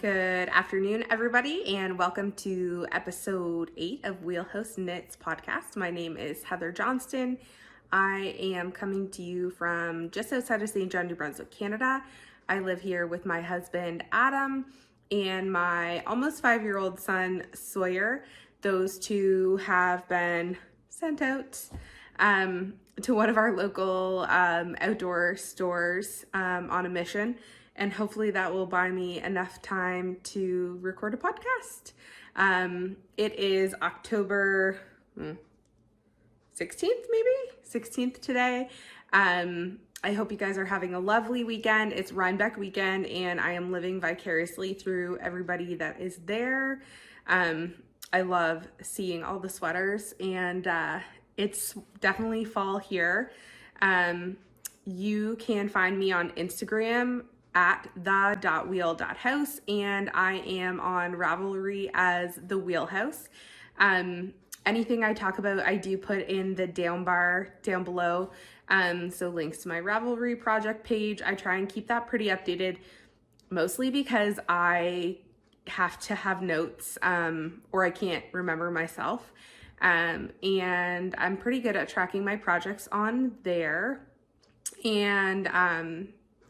Good afternoon, everybody, and welcome to episode 8 of Wheelhouse Knits podcast. My name is Heather Johnston. I am coming to you from just outside of St. John, New Brunswick, Canada. I live here with my husband, Adam, and my almost 5-year-old son, Sawyer. Those two have been sent out to one of our local outdoor stores on a mission. And hopefully that will buy me enough time to record a podcast. It is October 16th, maybe? 16th today. I hope you guys are having a lovely weekend. It's Rhinebeck weekend, and I am living vicariously through everybody that is there. I love seeing all the sweaters, and it's definitely fall here. You can find me on Instagram at the.wheel.house, and I am on Ravelry as the Wheelhouse. Anything I talk about, I do put in the down bar down below. So links to my Ravelry project page. I try and keep that pretty updated, mostly because I have to have notes, or I can't remember myself. And I'm pretty good at tracking my projects on there. And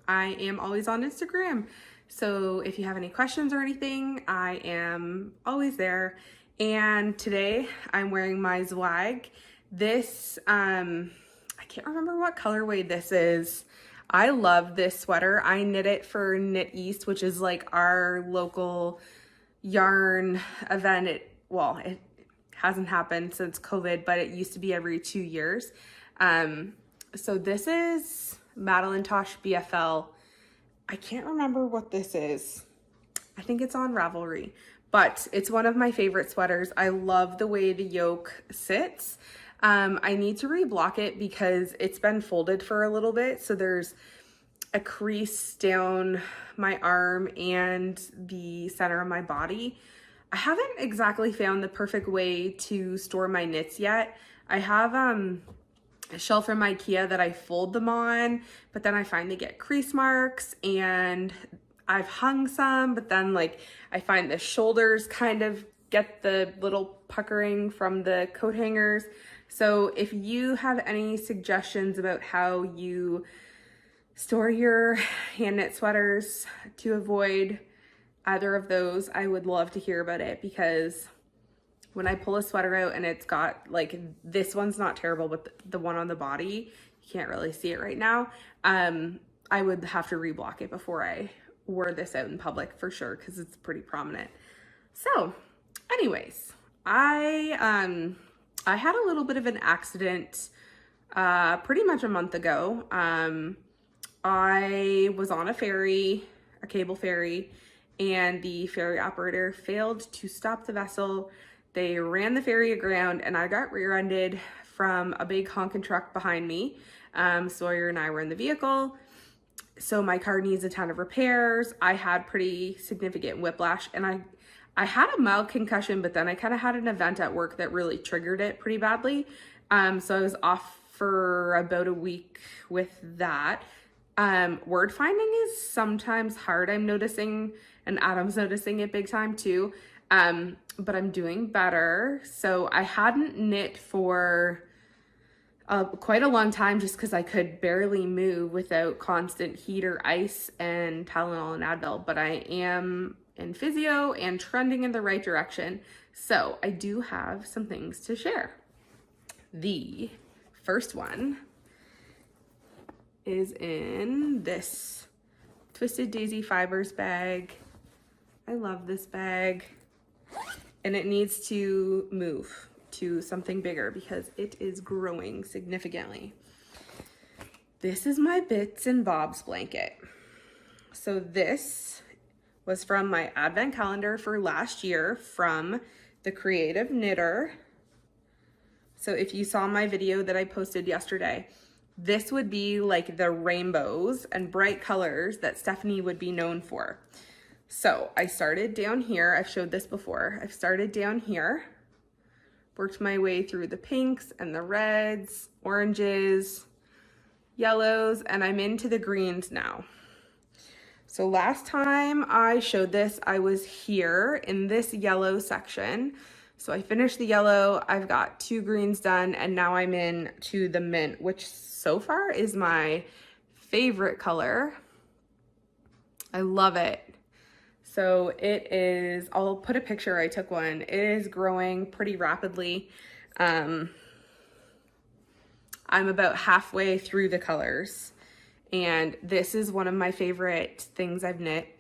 I am always on Instagram. So if you have any questions or anything, I am always there. And today I'm wearing my Zwag. This, I can't remember what colorway this is. I love this sweater. I knit it for Knit East, which is like our local yarn event. It hasn't happened since COVID, but it used to be every 2 years. So this is Madeline Tosh BFL. I can't remember what this is. I think it's on Ravelry, but it's one of my favorite sweaters. I love the way the yoke sits. I need to reblock it because it's been folded for a little bit. So there's a crease down my arm and the center of my body. I haven't exactly found the perfect way to store my knits yet. I have a shelf from IKEA that I fold them on, but then I find they get crease marks, and I've hung some, but then like I find the shoulders kind of get the little puckering from the coat hangers. So if you have any suggestions about how you store your hand knit sweaters to avoid either of those, I would love to hear about it, because when I pull a sweater out and it's got, like, this one's not terrible, but the one on the body, you can't really see it right now. I would have to reblock it before I wore this out in public for sure, because it's pretty prominent. So anyways, I had a little bit of an accident pretty much a month ago. I was on a ferry, a cable ferry, and the ferry operator failed to stop the vessel. They ran the ferry aground, and I got rear-ended from a big honking truck behind me. Sawyer and I were in the vehicle. So my car needs a ton of repairs. I had pretty significant whiplash, and I had a mild concussion, but then I kind of had an event at work that really triggered it pretty badly. So I was off for about a week with that. Word finding is sometimes hard, I'm noticing, and Adam's noticing it big time too. But I'm doing better. So I hadn't knit for quite a long time, just because I could barely move without constant heat or ice and Tylenol and Advil, but I am in physio and trending in the right direction. So I do have some things to share. The first one is in this Twisted Daisy Fibers bag. I love this bag. And it needs to move to something bigger because it is growing significantly. This is my Bits and Bobs blanket. So this was from my advent calendar for last year from the Creative Knitter. So if you saw my video that I posted yesterday, this would be like the rainbows and bright colors that Stephanie would be known for. So I started down here. I've showed this before. I've started down here, worked my way through the pinks and the reds, oranges, yellows, and I'm into the greens now. So last time I showed this, I was here in this yellow section. So I finished the yellow, I've got 2 greens done, and now I'm in to the mint, which so far is my favorite color. I love it. So it is, I'll put a picture, I took one. It is growing pretty rapidly. I'm about halfway through the colors, and this is one of my favorite things I've knit.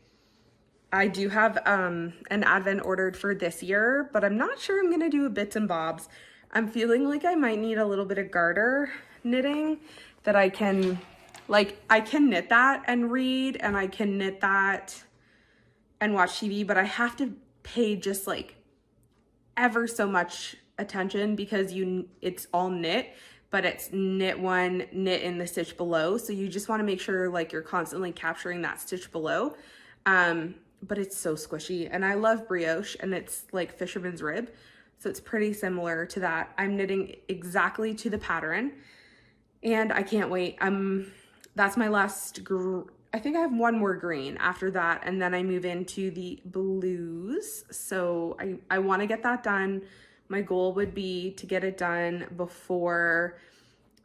I do have an advent ordered for this year, but I'm not sure I'm gonna do a bits and bobs. I'm feeling like I might need a little bit of garter knitting that I can, like, I can knit that and read, and I can knit that and watch TV, but I have to pay just like ever so much attention because it's all knit, but it's knit one, knit in the stitch below. So you just wanna make sure like you're constantly capturing that stitch below. But it's so squishy, and I love brioche, and it's like fisherman's rib. So it's pretty similar to that. I'm knitting exactly to the pattern, and I can't wait. That's my last, I think I have one more green after that, and then I move into the blues. So I wanna get that done. My goal would be to get it done before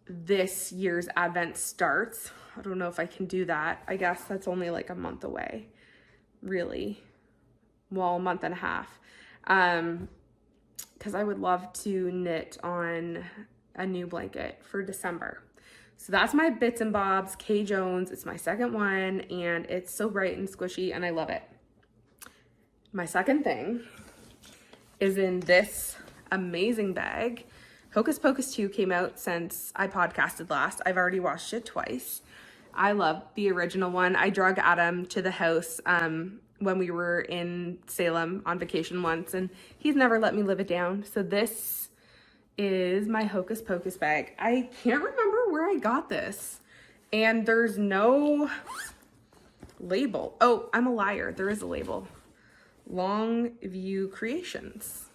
this year's advent starts. I don't know if I can do that. I guess that's only like a month away. Really, well, a month and a half, because I would love to knit on a new blanket for December. So that's my bits and bobs, K. Jones. It's my second one, and it's so bright and squishy, and I love it. My second thing is in this amazing bag. Hocus Pocus 2 came out since I podcasted last. I've already watched it twice. I love the original one. I drug Adam to the house when we were in Salem on vacation once, and he's never let me live it down. So this is my Hocus Pocus bag. I can't remember where I got this, and there's no label. Oh, I'm a liar. There is a label. Longview Creations.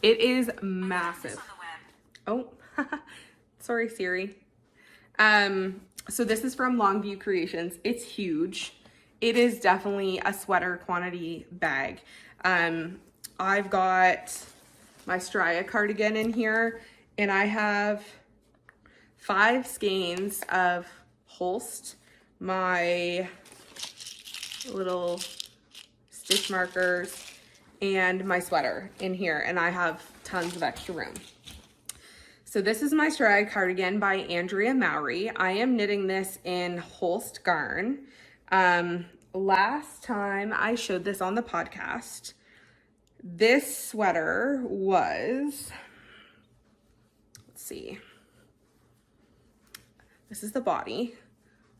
It is massive. Oh, sorry, Siri. So this is from Longview Creations. It's huge. It is definitely a sweater quantity bag. I've got my Stria cardigan in here, and I have 5 skeins of Holst, my little stitch markers, and my sweater in here, and I have tons of extra room. So this is my Stria cardigan by Andrea Mowry. I am knitting this in Holst Garn. Last time I showed this on the podcast, this sweater was, let's see, this is the body.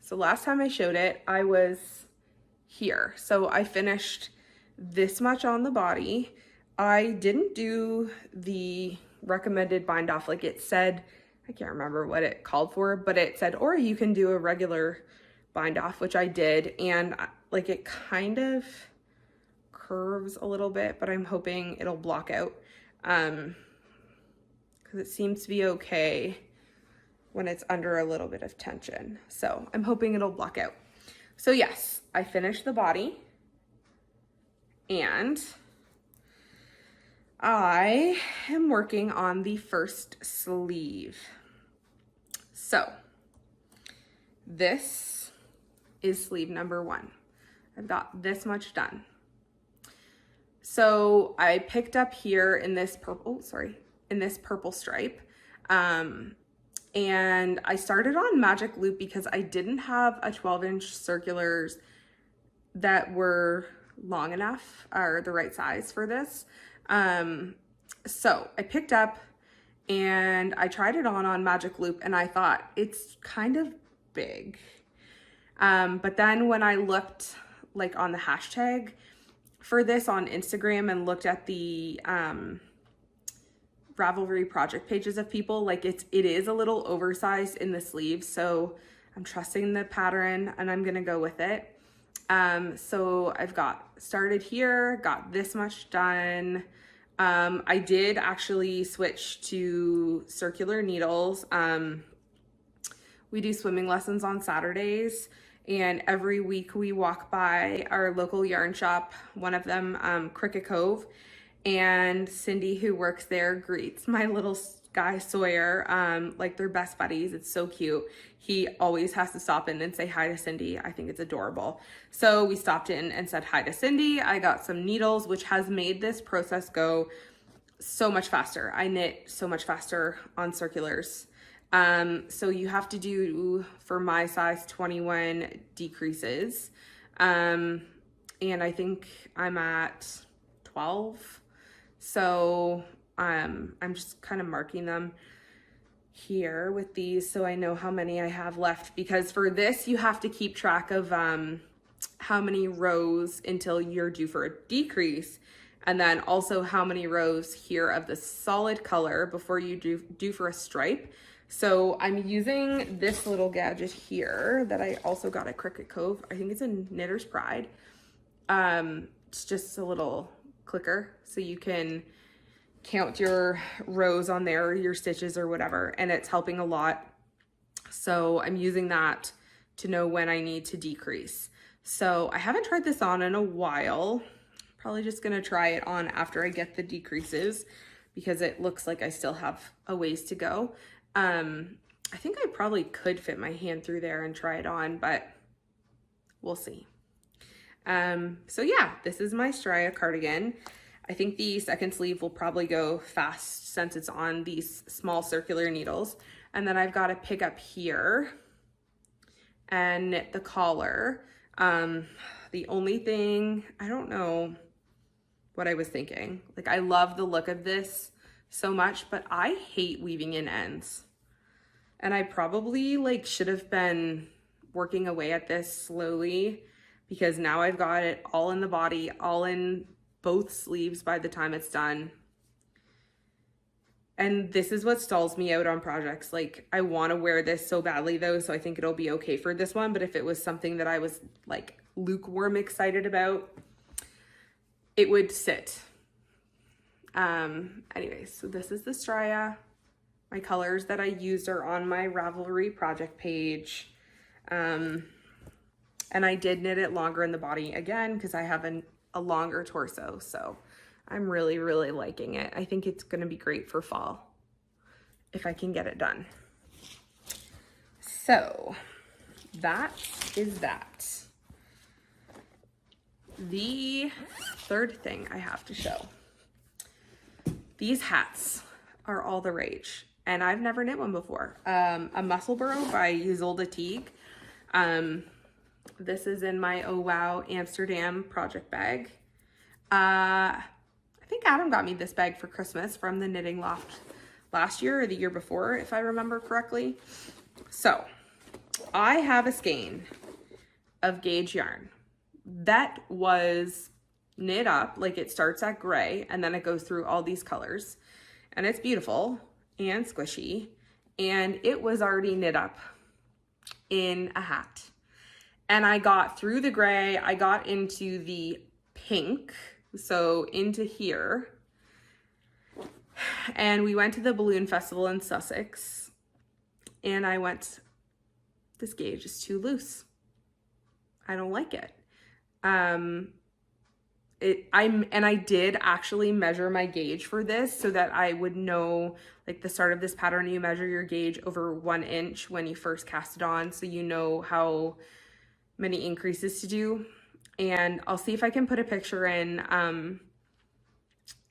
So last time I showed it, I was here. So I finished this much on the body. I didn't do the recommended bind off like it said. I can't remember what it called for, but it said, or you can do a regular bind off, which I did, and like it kind of curves a little bit, but I'm hoping it'll block out because it seems to be okay when it's under a little bit of tension. So I'm hoping it'll block out. So yes, I finished the body, and I am working on the first sleeve. So this is sleeve number 1. I've got this much done. So I picked up here in this purple, in this purple stripe. And I started on Magic Loop because I didn't have a 12-inch circulars that were long enough or the right size for this. So I picked up and I tried it on Magic Loop, and I thought it's kind of big. But then when I looked like on the hashtag for this on Instagram and looked at the Ravelry project pages of people, like it is a little oversized in the sleeves, so I'm trusting the pattern and I'm gonna go with it. So I've got started here, got this much done. I did actually switch to circular needles. We do swimming lessons on Saturdays, And every week we walk by our local yarn shop, one of them, Cricket Cove, and Cindy, who works there, greets my little guy Sawyer, like they're best buddies. It's so cute. He always has to stop in and say hi to Cindy. I think it's adorable. So we stopped in and said hi to Cindy. I got some needles, which has made this process go so much faster. I knit so much faster on circulars. So you have to do, for my size, 21 decreases. And I think I'm at 12. So, I'm just kind of marking them here with these so I know how many I have left, because for this, you have to keep track of, how many rows until you're due for a decrease. And then also how many rows here of the solid color before you do for a stripe. So I'm using this little gadget here that I also got at Cricket Cove. I think it's a Knitter's Pride. It's just a little clicker so you can count your rows on there, your stitches or whatever, and it's helping a lot. So I'm using that to know when I need to decrease. So I haven't tried this on in a while. Probably just gonna try it on after I get the decreases because it looks like I still have a ways to go. I think I probably could fit my hand through there and try it on, but we'll see. So yeah, this is my Stria cardigan. I think the second sleeve will probably go fast since it's on these small circular needles. And then I've got to pick up here and knit the collar. The only thing, I don't know what I was thinking. Like, I love the look of this so much, but I hate weaving in ends. And I probably like should have been working away at this slowly, because now I've got it all in the body, all in both sleeves by the time it's done. And this is what stalls me out on projects. Like, I want to wear this so badly though, so I think it'll be okay for this one. But if it was something that I was like lukewarm excited about, it would sit. Anyways, so this is the Stria. My colors that I used are on my Ravelry project page. And I did knit it longer in the body again because I have a longer torso. So I'm really, really liking it. I think it's going to be great for fall if I can get it done. So that is that. The third thing I have to show. These hats are all the rage, and I've never knit one before. A Musselburgh by Ysolda Teague. This is in my Oh Wow Amsterdam project bag. I think Adam got me this bag for Christmas from the Knitting Loft last year or the year before, if I remember correctly. So I have a skein of gauge yarn that was knit up, like it starts at gray and then it goes through all these colors, and it's beautiful and squishy, and it was already knit up in a hat. And I got through the gray, I got into the pink, so into here, and we went to the balloon festival in Sussex, and I went, this gauge is too loose. I don't like it. I did actually measure my gauge for this so that I would know, like the start of this pattern, you measure your gauge over 1 inch when you first cast it on, so you know how many increases to do. And I'll see if I can put a picture in.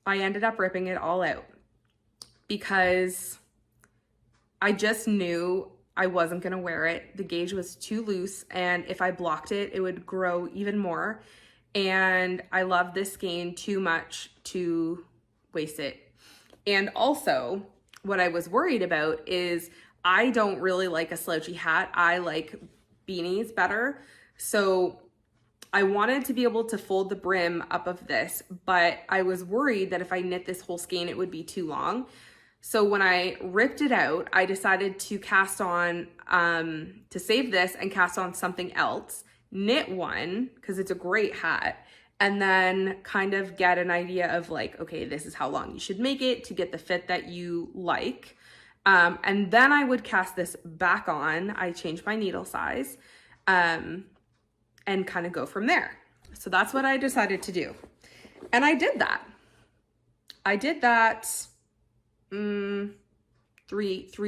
I ended up ripping it all out because I just knew I wasn't gonna wear it. The gauge was too loose, and if I blocked it, it would grow even more. And I love this skein too much to waste it. And also, what I was worried about is I don't really like a slouchy hat. I like beanies better. So I wanted to be able to fold the brim up of this, but I was worried that if I knit this whole skein, it would be too long. So when I ripped it out, I decided to cast on, to save this and cast on something else, knit one, because it's a great hat, and then kind of get an idea of like, okay, this is how long you should make it to get the fit that you like. And then I would cast this back on. I changed my needle size. and kind of go from there. So that's what I decided to do. And I did that. I did that three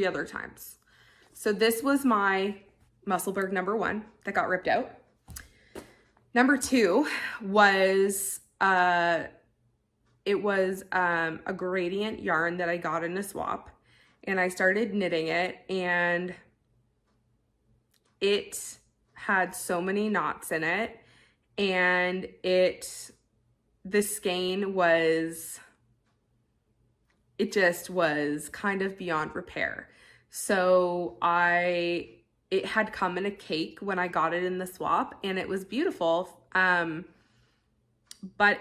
other times. So this was my Musselburgh number 1 that got ripped out. Number 2 was, it was a gradient yarn that I got in a swap, and I started knitting it, and it had so many knots in it, and the skein was, it just was kind of beyond repair. So it had come in a cake when I got it in the swap, and it was beautiful. But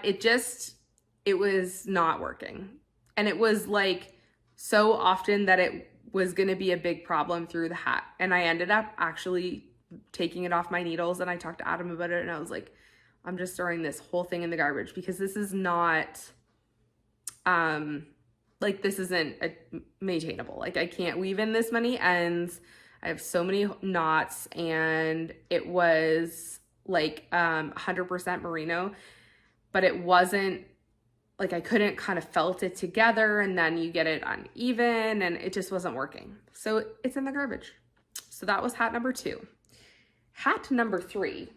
it was not working. And it was like so often that it was going to be a big problem through the hat. And I ended up actually taking it off my needles, and I talked to Adam about it, and I was like, I'm just throwing this whole thing in the garbage because this is not, like, this isn't maintainable. Like, I can't weave in this many ends. I have so many knots, and it was like 100% merino, but it wasn't, like, I couldn't kind of felt it together, and then you get it uneven, and it just wasn't working. So it's in the garbage. So that was hat number 2. Hat number 3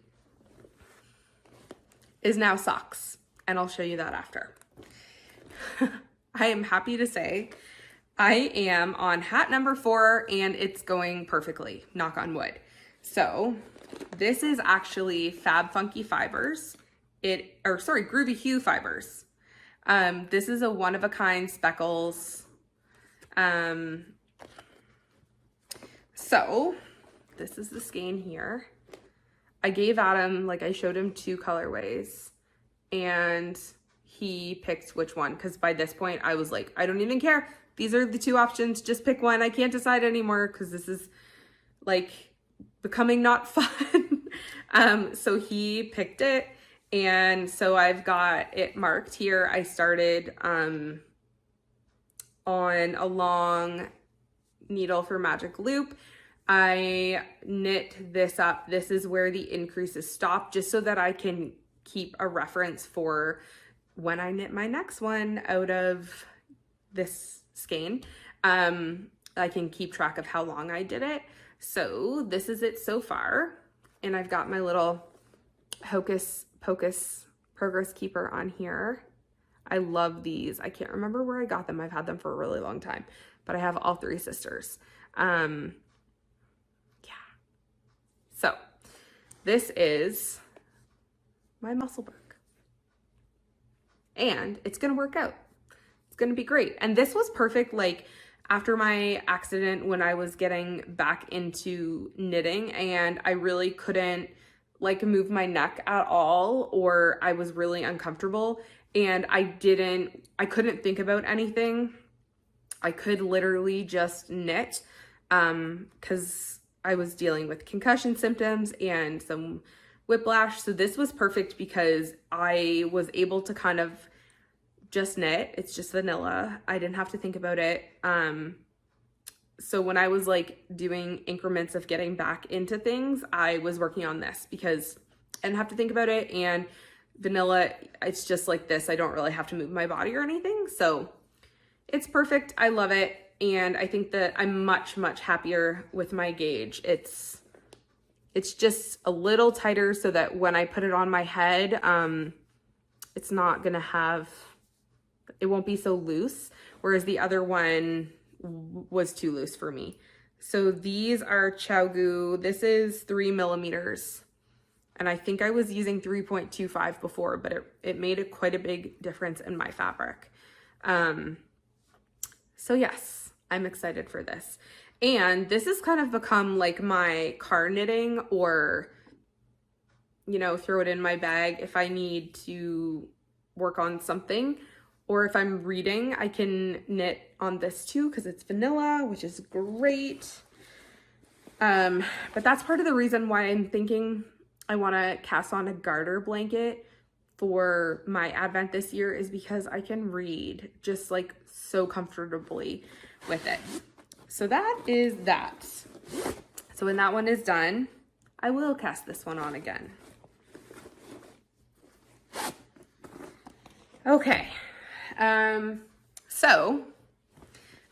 is now socks, and I'll show you that after. I am happy to say I am on hat number 4, and it's going perfectly, knock on wood. So this is actually Fab Funky Fibers. Groovy Hue Fibers. This is a one-of-a-kind Speckles. So this is the skein here. I gave Adam, like, I showed him 2 colorways, and he picked which one, because by this point I was like, I don't even care. These are the 2 options. Just pick one. I can't decide anymore because this is, like, becoming not fun. So he picked it, and so I've got it marked here. I started on a long needle for magic loop. I knit this up. This is where the increases stop, just so that I can keep a reference for when I knit my next one out of this skein. I can keep track of how long I did it. So this is it so far. And I've got my little Hocus Pocus Progress Keeper on here. I love these. I can't remember where I got them. I've had them for a really long time, but I have all 3 sisters. So this is my Musselburgh, and it's going to work out. It's going to be great. And this was perfect. Like, after my accident, when I was getting back into knitting, and I really couldn't, like, move my neck at all, or I was really uncomfortable, and I couldn't think about anything. I could literally just knit, because I was dealing with concussion symptoms and some whiplash. So this was perfect because I was able to kind of just knit. It's just vanilla. I didn't have to think about it. So when I was, like, doing increments of getting back into things, I was working on this because I didn't have to think about it. And vanilla, it's just like this. I don't really have to move my body or anything. So it's perfect. I love it. And I think that I'm much, much happier with my gauge. It's just a little tighter so that when I put it on my head, it's not gonna have, it won't be so loose. Whereas the other one was too loose for me. So these are Chowgu. This is 3 millimeters. And I think I was using 3.25 before, but it made quite a big difference in my fabric. So yes, I'm excited for this. And this has kind of become like my car knitting, or, you know, throw it in my bag if I need to work on something, or if I'm reading, I can knit on this too, because it's vanilla, which is great. But that's part of the reason why I'm thinking I want to cast on a garter blanket for my Advent this year, is because I can read just, like, so comfortably with it. So that is that. So when that one is done, I will cast this one on again. Okay, so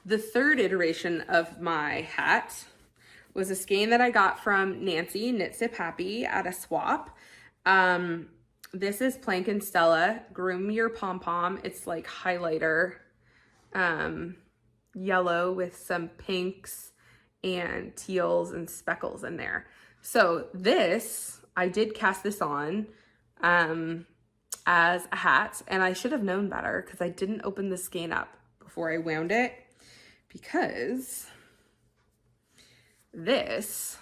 the third iteration of my hat was a skein that I got from Nancy, Knit Sip Happy, at a swap. This is Plank and Stella, Groom Your Pompom. It's like highlighter, yellow with some pinks and teals and speckles in there. So this, I did cast this on, as a hat, and I should have known better because I didn't open the skein up before I wound it, because this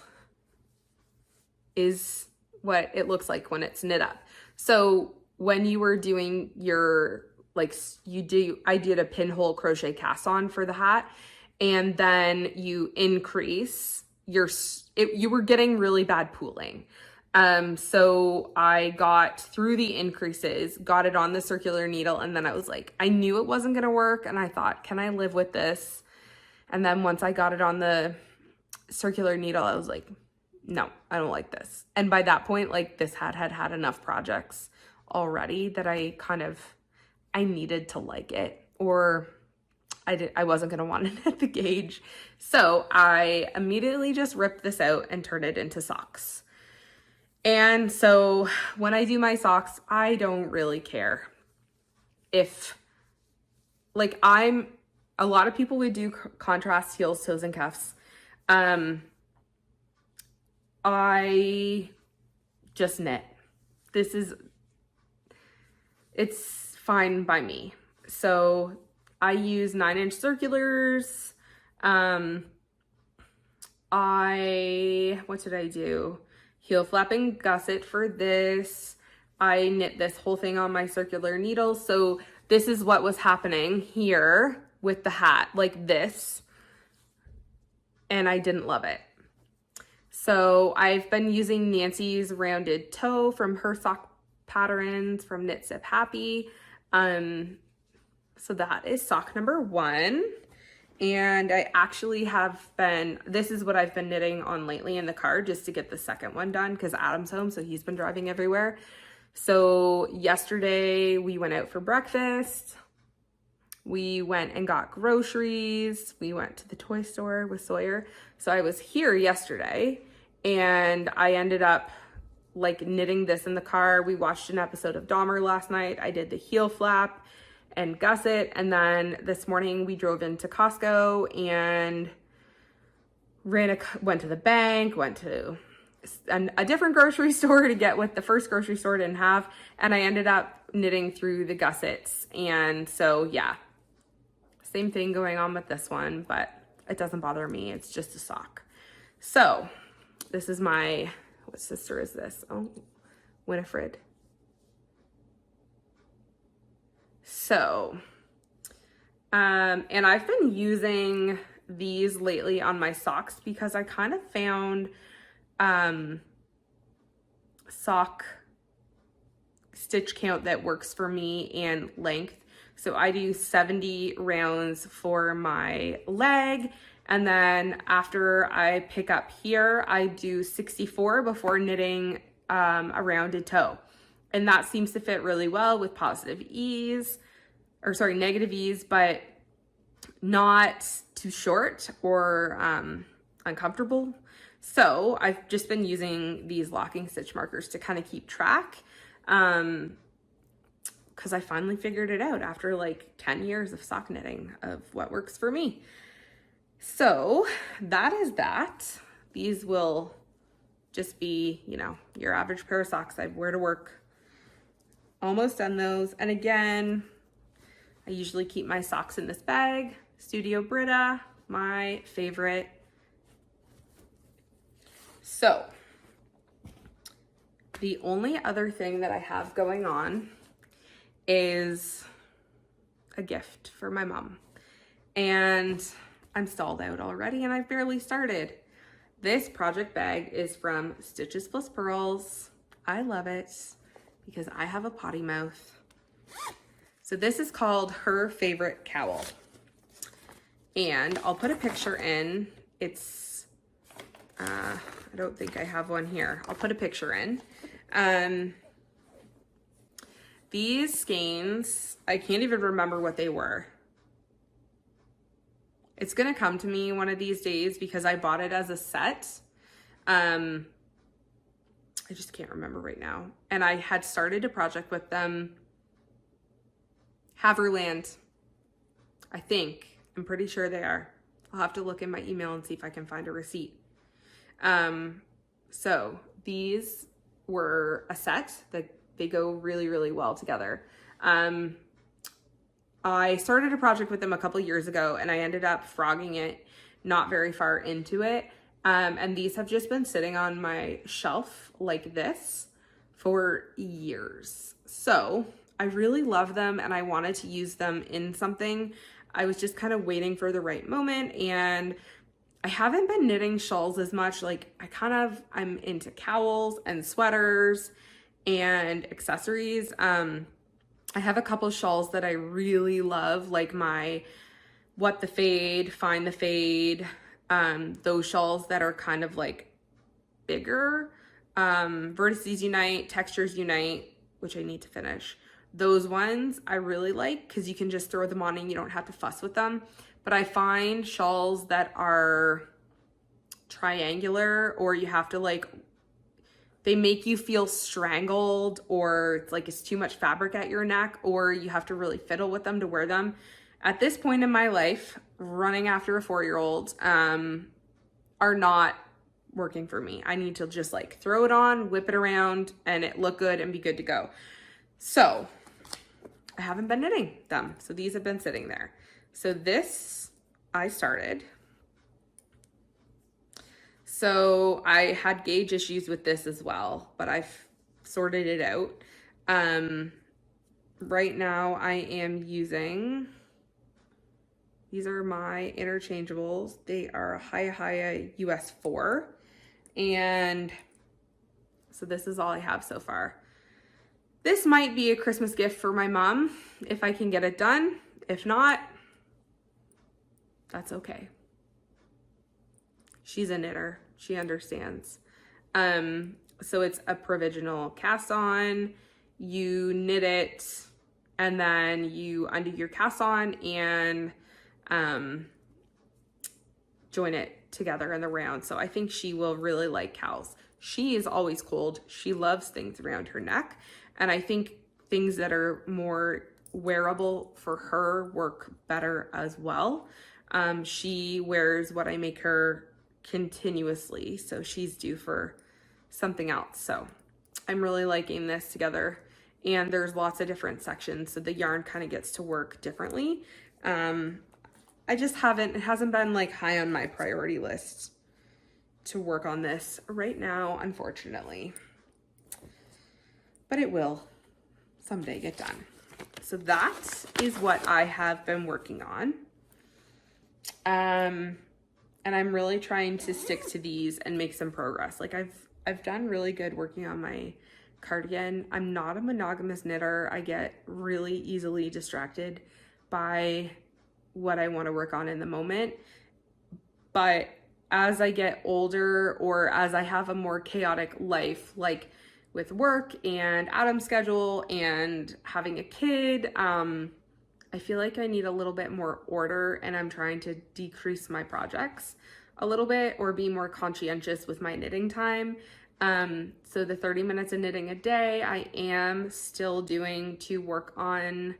is what it looks like when it's knit up. So when you were doing your, like, I did a pinhole crochet cast on for the hat, and then you increase you were getting really bad pooling. So I got through the increases, got it on the circular needle, and then I was like, I knew it wasn't gonna work, and I thought, can I live with this? And then once I got it on the circular needle, I was like, no, I don't like this. And by that point, like, this hat had enough projects already that I needed to like it, or I wasn't gonna want it at the gauge. So I immediately just ripped this out and turned it into socks. And so when I do my socks, I don't really care if, like, a lot of people would do contrast heels, toes, and cuffs. I just knit. It's fine by me. So I use 9-inch circulars. What did I do? Heel flapping gusset for this. I knit this whole thing on my circular needle. So this is what was happening here with the hat, like this. And I didn't love it. So I've been using Nancy's rounded toe from her sock patterns from Knit Sip Happy. So that is sock number 1. And I actually this is what I've been knitting on lately in the car, just to get the second one done, because Adam's home, so he's been driving everywhere. So yesterday we went out for breakfast. We went and got groceries. We went to the toy store with Sawyer. So I was here yesterday, and I ended up like knitting this in the car. We watched an episode of Dahmer last night. I did the heel flap and gusset, and then this morning we drove into Costco and went to the bank, went to a different grocery store to get what the first grocery store didn't have, and I ended up knitting through the gussets. and so yeah, same thing going on with this one, but it doesn't bother me. It's just a sock. So this is what sister is this? Oh, Winifred. So, and I've been using these lately on my socks because I kind of found sock stitch count that works for me and length. So I do 70 rounds for my leg, and then after I pick up here, I do 64 before knitting a rounded toe. And that seems to fit really well with negative ease, but not too short or uncomfortable. So I've just been using these locking stitch markers to kind of keep track, because I finally figured it out after like 10 years of sock knitting of what works for me. So that is that. These will just be, your average pair of socks I wear to work. Almost done those. And again, I usually keep my socks in this bag. Studio Brita, my favorite. So the only other thing that I have going on is a gift for my mom. And I'm stalled out already, and I've barely started. This project bag is from Stitches Plus Pearls. I love it because I have a potty mouth. So this is called Her Favorite Cowl. And I'll put a picture in. It's, I I don't think I have one here. I'll put a picture in. These skeins, I can't even remember what they were. It's gonna come to me one of these days because I bought it as a set. I just can't remember right now. And I had started a project with them. Havirland, I think. I'm pretty sure they are. I'll have to look in my email and see if I can find a receipt. So these were a set that they go really, really well together. I started a project with them a couple years ago and I ended up frogging it not very far into it. And these have just been sitting on my shelf like this for years. So I really love them and I wanted to use them in something. I was just kind of waiting for the right moment, and I haven't been knitting shawls as much. Like I'm into cowls and sweaters and accessories. I have a couple shawls that I really love, like my What the Fade, Find the Fade, those shawls that are kind of like bigger. Vertices Unite, Textures Unite, which I need to finish. Those ones I really like because you can just throw them on and you don't have to fuss with them. But I find shawls that are triangular, or you have to like, they make you feel strangled, or it's like it's too much fabric at your neck, or you have to really fiddle with them to wear them. At this point in my life, running after a 4-year-old are not working for me. I need to just like throw it on, whip it around, and it look good and be good to go. So I haven't been knitting them. So these have been sitting there. So this I started. So I had gauge issues with this as well, but I've sorted it out. Right now I am using, these are my interchangeables. They are Hya US 4. And so this is all I have so far. This might be a Christmas gift for my mom if I can get it done. If not, that's okay. She's a knitter. She understands. So it's a provisional cast on. You knit it and then you undo your cast on and join it together in the round. So I think she will really like cowls. She is always cold. She loves things around her neck. And I think things that are more wearable for her work better as well. She wears what I make her continuously, so she's due for something else. So I'm really liking this together, and there's lots of different sections, so the yarn kind of gets to work differently. I just it hasn't been like high on my priority list to work on this right now, unfortunately, but it will someday get done. So that is what I have been working on. And I'm really trying to stick to these and make some progress. Like I've done really good working on my cardigan. I'm not a monogamous knitter. I get really easily distracted by what I want to work on in the moment. But as I get older, or as I have a more chaotic life, like with work and Adam's schedule and having a kid, I feel like I need a little bit more order, and I'm trying to decrease my projects a little bit or be more conscientious with my knitting time. So the 30 minutes of knitting a day, I am still doing to work on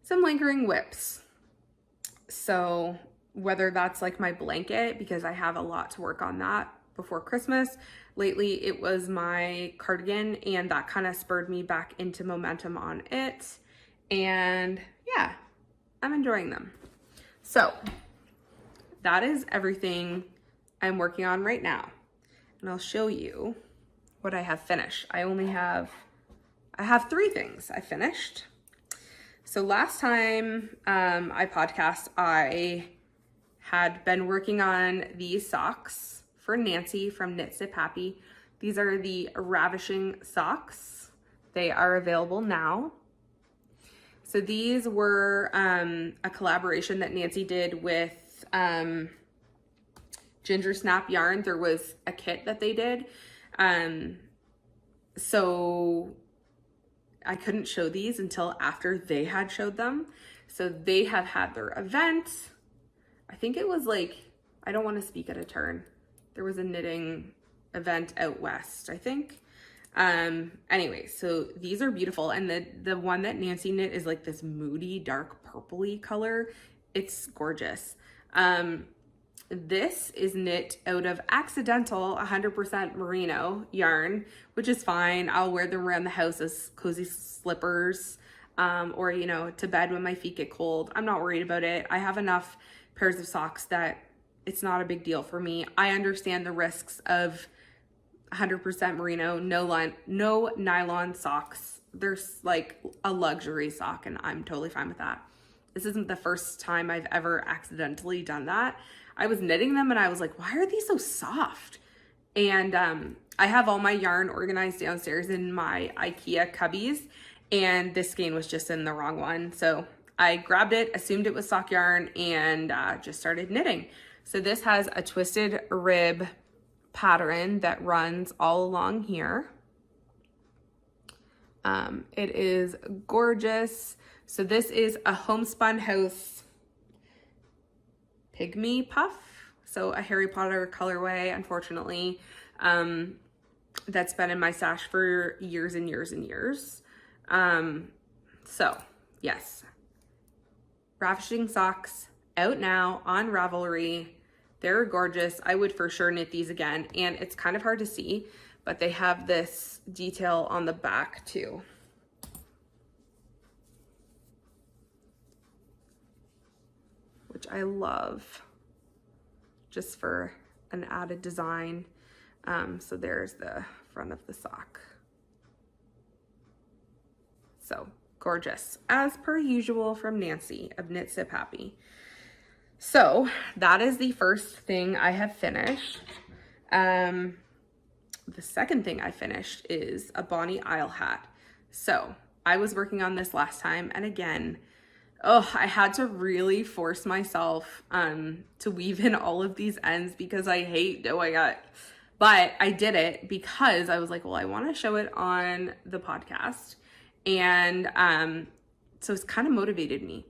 some lingering whips. So whether that's like my blanket, because I have a lot to work on that before Christmas. Lately it was my cardigan, and that kind of spurred me back into momentum on it. And yeah, I'm enjoying them. So that is everything I'm working on right now. And I'll show you what I have finished. I have 3 things I finished. So last time I podcast, I had been working on these socks for Nancy from Knit Sip Happy. These are the Ravishing socks. They are available now. So these were a collaboration that Nancy did with Ginger Snap yarn, there was a kit that they did. So I couldn't show these until after they had showed them. So they have had their event. I think it was like, I don't want to speak at a turn. There was a knitting event out west, I think. Anyway, so these are beautiful. And the one that Nancy knit is like this moody, dark purpley color. It's gorgeous. This is knit out of accidental 100% merino yarn, which is fine. I'll wear them around the house as cozy slippers, or, you know, to bed when my feet get cold. I'm not worried about it. I have enough pairs of socks that it's not a big deal for me. I understand the risks of 100% merino, no nylon socks. There's like a luxury sock, and I'm totally fine with that. This isn't the first time I've ever accidentally done that. I was knitting them and I was like, why are these so soft? And I have all my yarn organized downstairs in my IKEA cubbies, and this skein was just in the wrong one. So I grabbed it, assumed it was sock yarn, and just started knitting. So this has a twisted rib pattern that runs all along here. It is gorgeous. So this is a Homespun House Pygmy puff. So a Harry Potter colorway, unfortunately, that's been in my stash for years and years and years. So yes, Ravishing socks out now on Ravelry. They're gorgeous. I would for sure knit these again. And it's kind of hard to see, but they have this detail on the back too. Which I love, just for an added design. So there's the front of the sock. So gorgeous, as per usual from Nancy of Knit Sip Happy. So that is the first thing I have finished. The second thing I finished is a Bonnie Isle hat. So I was working on this last time, and again, I had to really force myself to weave in all of these ends because I hate doing it. But I did it because I was like, well, I want to show it on the podcast. And so it's kind of motivated me.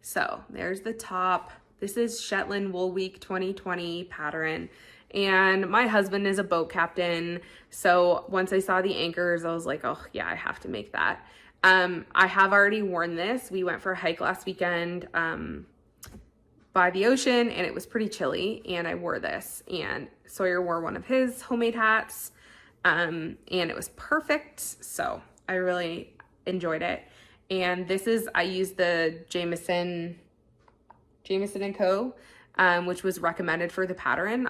So there's the top. This is Shetland Wool Week 2020 pattern. And my husband is a boat captain. So once I saw the anchors, I was like, oh yeah, I have to make that. I have already worn this. We went for a hike last weekend by the ocean, and it was pretty chilly, and I wore this, and Sawyer wore one of his homemade hats, and it was perfect. So I really enjoyed it. And this is, I used the Jameson & Co., which was recommended for the pattern,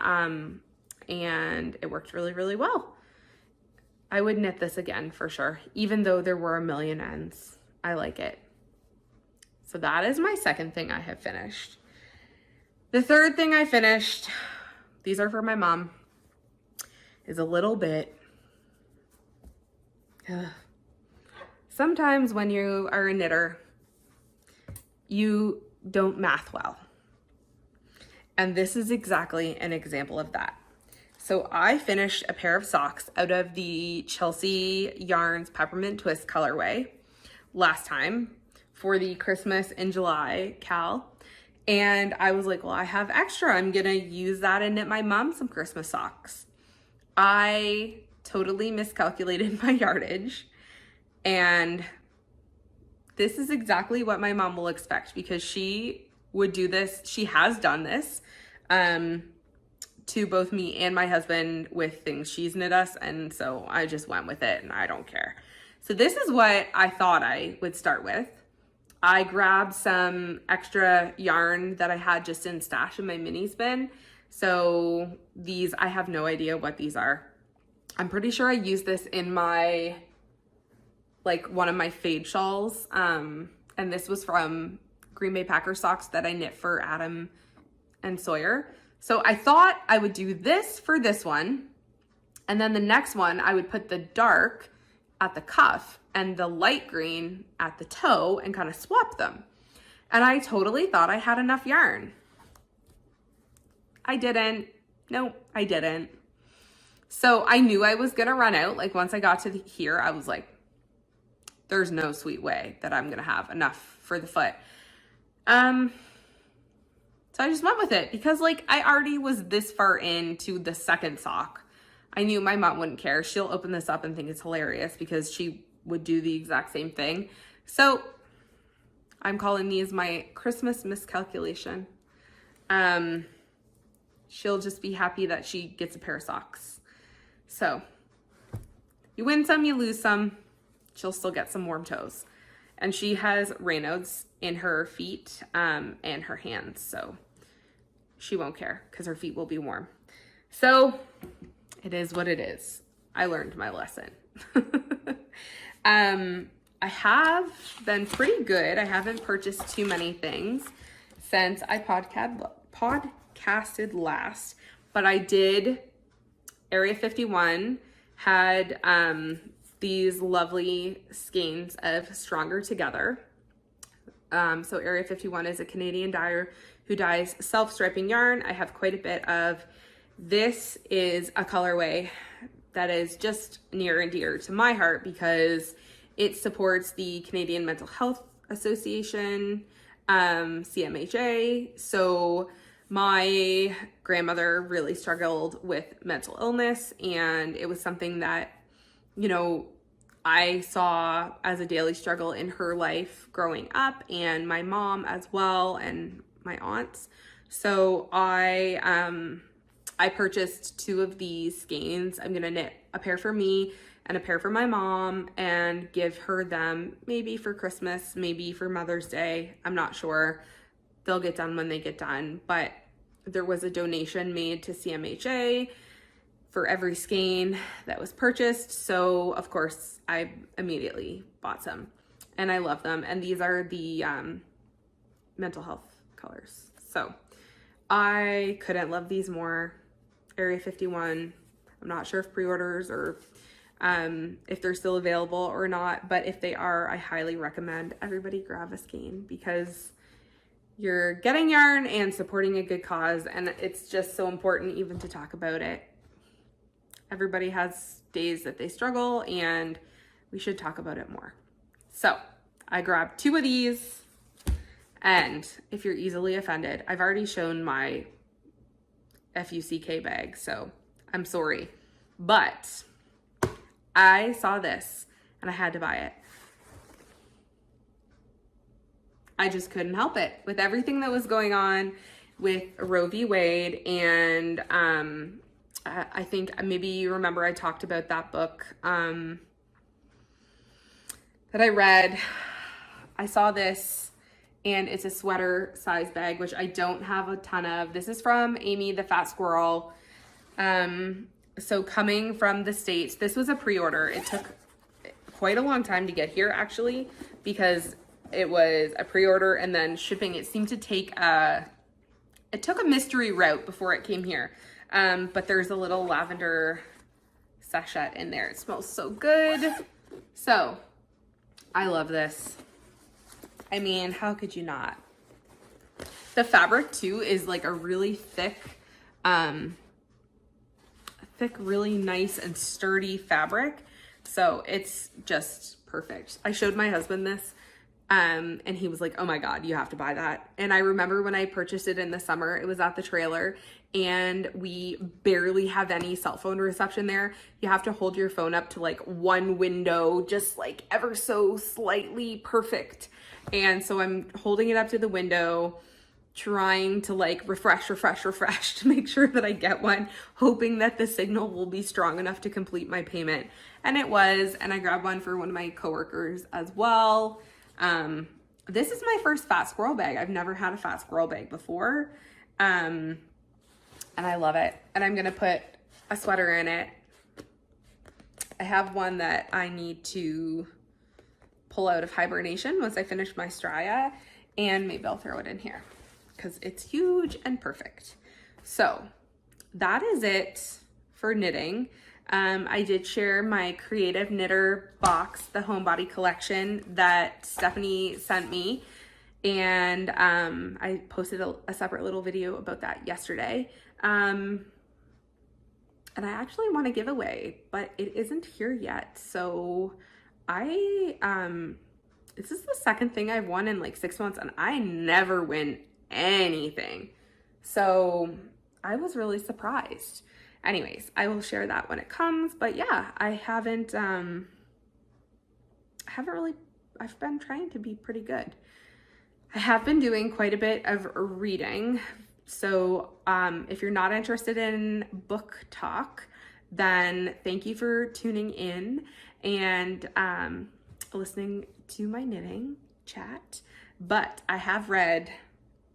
and it worked really, really well. I would knit this again for sure, even though there were a million ends. I like it. So that is my second thing I have finished. The third thing I finished, these are for my mom, is a little bit. Sometimes when you are a knitter, you don't math well. And this is exactly an example of that. So I finished a pair of socks out of the Chelsea Yarns Peppermint Twist colorway last time for the Christmas in July Cowl. And I was like, well, I have extra. I'm gonna use that and knit my mom some Christmas socks. I totally miscalculated my yardage. And this is exactly what my mom will expect, because she would do this. She has done this to both me and my husband with things she's knit us. And so I just went with it, and I don't care. So this is what I thought I would start with. I grabbed some extra yarn that I had just in stash in my mini bin. So these, I have no idea what these are. I'm pretty sure I used this in my, like, one of my fade shawls. And this was from Green Bay Packer socks that I knit for Adam and Sawyer. So I thought I would do this for this one. And then the next one, I would put the dark at the cuff and the light green at the toe and kind of swap them. And I totally thought I had enough yarn. I didn't. Nope, I didn't. So I knew I was gonna run out. Like once I got to here, I was like, there's no sweet way that I'm gonna have enough for the foot. So I just went with it because like I already was this far into the second sock. I knew my mom wouldn't care. She'll open this up and think it's hilarious because she would do the exact same thing. So I'm calling these my Christmas miscalculation. She'll just be happy that she gets a pair of socks. So you win some, you lose some. She'll still get some warm toes. And she has Raynaud's in her feet and her hands. So she won't care because her feet will be warm. So it is what it is. I learned my lesson. I have been pretty good. I haven't purchased too many things since I podcasted last, but I did. Area 51 had these lovely skeins of Stronger Together. So Area 51 is a Canadian dyer who dyes self-striping yarn. I have quite a bit of. This is a colorway that is just near and dear to my heart because it supports the Canadian Mental Health Association, CMHA. So my grandmother really struggled with mental illness, and it was something that, you know, I saw as a daily struggle in her life growing up, and my mom as well, and my aunts. So I purchased 2 of these skeins. I'm gonna knit a pair for me and a pair for my mom and give her them maybe for Christmas, maybe for Mother's Day. I'm not sure. They'll get done when they get done, but there was a donation made to CMHA for every skein that was purchased. So of course I immediately bought some and I love them. And these are the mental health colors. So I couldn't love these more. Area 51. I'm not sure if pre-orders or if they're still available or not, but if they are, I highly recommend everybody grab a skein because you're getting yarn and supporting a good cause, and it's just so important even to talk about it. Everybody has days that they struggle and we should talk about it more. So I grabbed 2 of these, and if you're easily offended, I've already shown my FUCK bag, so I'm sorry, but I saw this and I had to buy it. I just couldn't help it with everything that was going on with Roe v. Wade. And I think maybe you remember I talked about that book that I read. I saw this, and it's a sweater size bag, which I don't have a ton of. This is from Amy the Fat Squirrel. So coming from the States, this was a pre-order. It took quite a long time to get here actually, because it was a pre-order and then shipping. It seemed to take it took a mystery route before it came here. But there's a little lavender sachet in there. It smells so good. So I love this. I mean, how could you not? The fabric too is like a really thick, really nice and sturdy fabric. So it's just perfect. I showed my husband this and he was like, oh my God, you have to buy that. And I remember when I purchased it in the summer, it was at the trailer and we barely have any cell phone reception there. You have to hold your phone up to like one window, just like ever so slightly perfect. And so I'm holding it up to the window, trying to like refresh to make sure that I get one, hoping that the signal will be strong enough to complete my payment. And it was, and I grabbed one for one of my coworkers as well. This is my first Fat Squirrel bag. I've never had a Fat Squirrel bag before. And I love it. And I'm going to put a sweater in it. I have one that I need to pull out of hibernation once I finish my Stria, and maybe I'll throw it in here because it's huge and perfect. So that is it for knitting. I did share my creative knitter box, the homebody collection that Stephanie sent me, and I posted a separate little video about that yesterday. and I actually want a giveaway, but it isn't here yet. So this is the second thing I've won in like 6 months, and I never win anything. So I was really surprised. Anyways, I will share that when it comes. But yeah, I've been trying to be pretty good. I have been doing quite a bit of reading. So if you're not interested in book talk, then thank you for tuning in and listening to my knitting chat. But I have read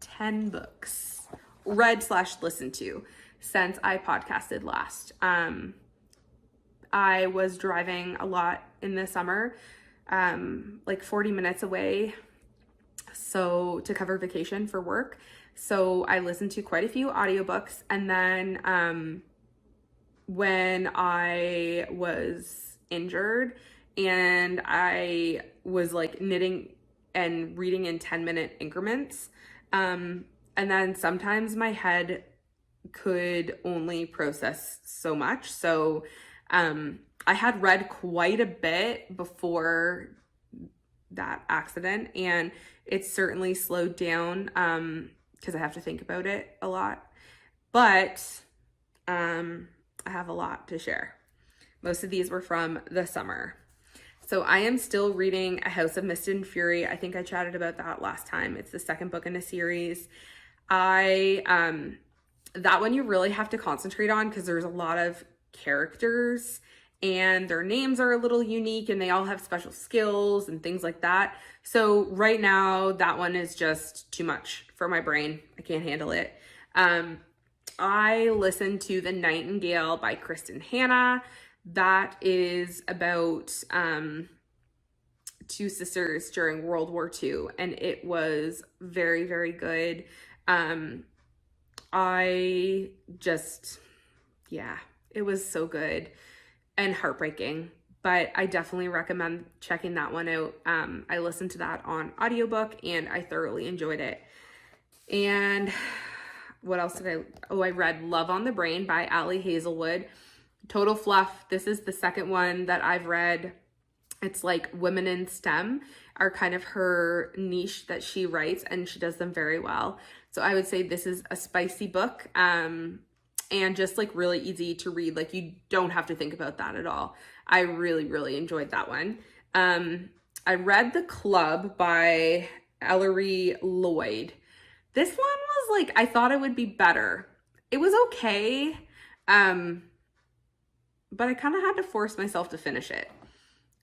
10 books, read/listened to, since I podcasted last. I was driving a lot in the summer, like 40 minutes away, so to cover vacation for work. So I listened to quite a few audiobooks, and then when I was injured and I was like knitting and reading in 10-minute increments, and then sometimes my head could only process so much. So I had read quite a bit before that accident, and it's certainly slowed down because I have to think about it a lot. But I have a lot to share. Most of these were from the summer. So I am still reading A House of Mist and Fury. I think I chatted about that last time. It's the second book in a series. That one you really have to concentrate on because there's a lot of characters and their names are a little unique and they all have special skills and things like that. So right now that one is just too much for my brain. I can't handle it. I listened to The Nightingale by Kristen Hanna. That is about two sisters during World War II, and it was very, very good. It was so good and heartbreaking, but I definitely recommend checking that one out. I listened to that on audiobook and I thoroughly enjoyed it. And what else did I read Love on the Brain by Ali Hazelwood. Total fluff. This is the second one that I've read. It's like women in STEM are kind of her niche that she writes, and she does them very well. So I would say this is a spicy book, and just like really easy to read. Like you don't have to think about that at all. I really, really enjoyed that one. I read The Club by Ellery Lloyd. This one was like, I thought it would be better. It was okay, but I kind of had to force myself to finish it.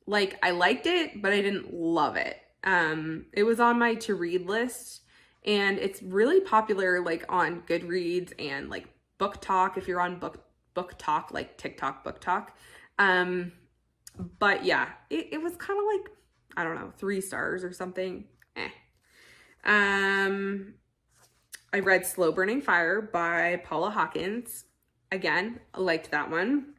Like I liked it, but I didn't love it. It was on my to read list, and it's really popular like on Goodreads and like Book Talk if you're on book talk, like TikTok Book Talk. But yeah, it was kind of like, I don't know, 3 stars or something. I read Slow Burning Fire by Paula Hawkins. Again, I liked that one.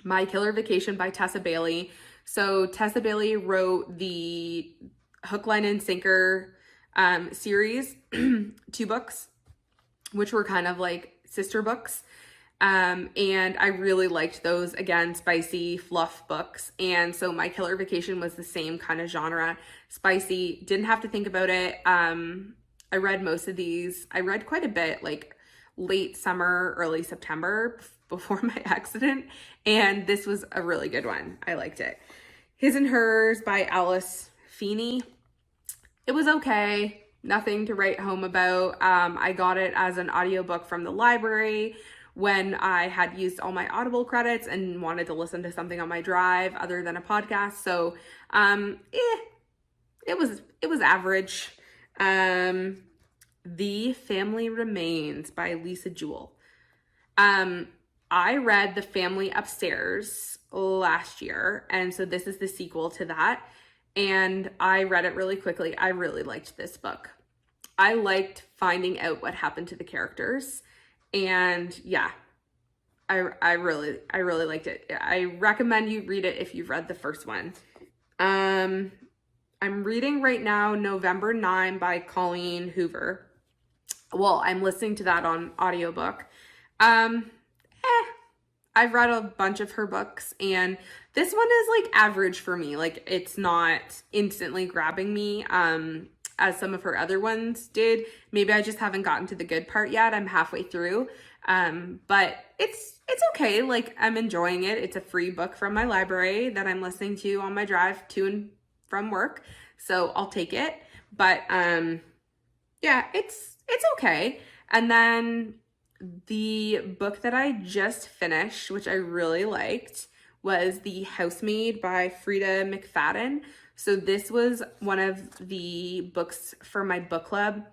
My Killer Vacation by Tessa Bailey. So Tessa Bailey wrote the Hook, Line, and Sinker series, 2 books, which were kind of like sister books. And I really liked those, again, spicy fluff books. And so My Killer Vacation was the same kind of genre, spicy, didn't have to think about it. I read most of these. I read quite a bit, like late summer, early September before my accident. And this was a really good one. I liked it. His and Hers by Alice Feeney. It was okay. Nothing to write home about. I got it as an audiobook from the library when I had used all my Audible credits and wanted to listen to something on my drive other than a podcast. So, it was average. The Family Remains by Lisa Jewell. I read The Family Upstairs last year, and so this is the sequel to that, and I read it really quickly. I really liked this book. I liked finding out what happened to the characters, and yeah, I really liked it. I recommend you read it if you've read the first one. I'm reading right now November 9 by Colleen Hoover. Well, I'm listening to that on audiobook. I've read a bunch of her books, and this one is like average for me. Like, it's not instantly grabbing me as some of her other ones did. Maybe I just haven't gotten to the good part yet. I'm halfway through. But it's okay. Like, I'm enjoying it. It's a free book from my library that I'm listening to on my drive to and from work. So I'll take it. But yeah, it's okay. And then the book that I just finished, which I really liked, was The Housemaid by Frida McFadden. So this was one of the books for my book club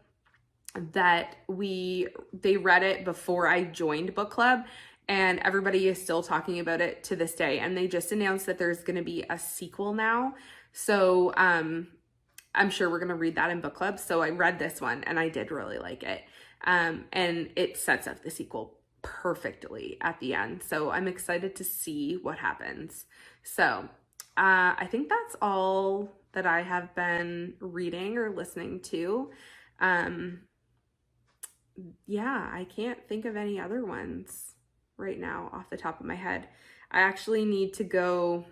that they read it before I joined book club, and everybody is still talking about it to this day. And they just announced that there's going to be a sequel now. So I'm sure we're going to read that in book club. So I read this one and I did really like it. And it sets up the sequel perfectly at the end. So I'm excited to see what happens. So I think that's all that I have been reading or listening to. Yeah, I can't think of any other ones right now off the top of my head. I actually need to go,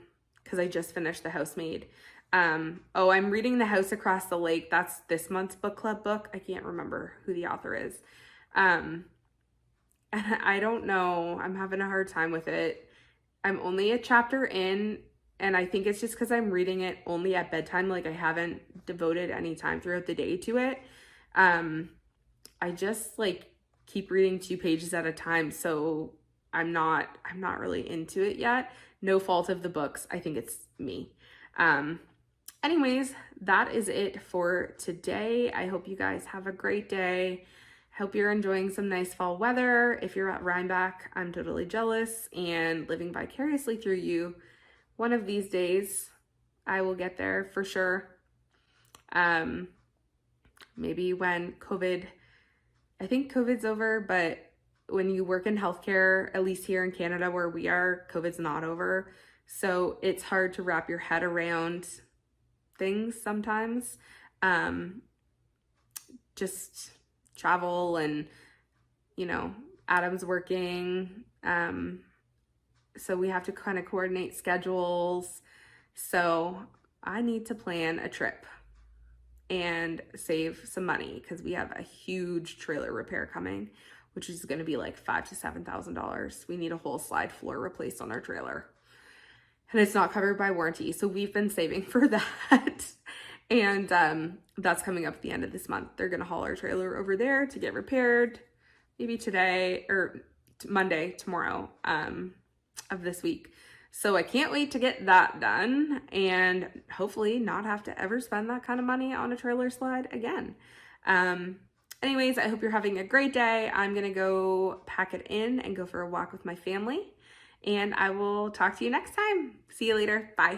because I just finished The Housemaid. I'm reading The House Across the Lake. That's this month's book club book. I can't remember who the author is. And I don't know. I'm having a hard time with it. I'm only a chapter in, and I think it's just because I'm reading it only at bedtime. Like, I haven't devoted any time throughout the day to it. I just like keep reading 2 pages at a time. So I'm not really into it yet. No fault of the books. I think it's me. Anyways, that is it for today. I hope you guys have a great day. Hope you're enjoying some nice fall weather. If you're at Rhinebeck, I'm totally jealous and living vicariously through you. One of these days, I will get there for sure. Maybe when I think COVID's over, but when you work in healthcare, at least here in Canada where we are, COVID's not over. So it's hard to wrap your head around things sometimes. Just travel and, Adam's working. So we have to kind of coordinate schedules. So I need to plan a trip and save some money because we have a huge trailer repair coming, which is going to be like $5,000 to $7,000. We need a whole slide floor replaced on our trailer. And it's not covered by warranty. So we've been saving for that. And that's coming up at the end of this month. They're going to haul our trailer over there to get repaired, maybe today or Monday, tomorrow of this week. So I can't wait to get that done and hopefully not have to ever spend that kind of money on a trailer slide again. Anyways, I hope you're having a great day. I'm going to go pack it in and go for a walk with my family. And I will talk to you next time. See you later. Bye.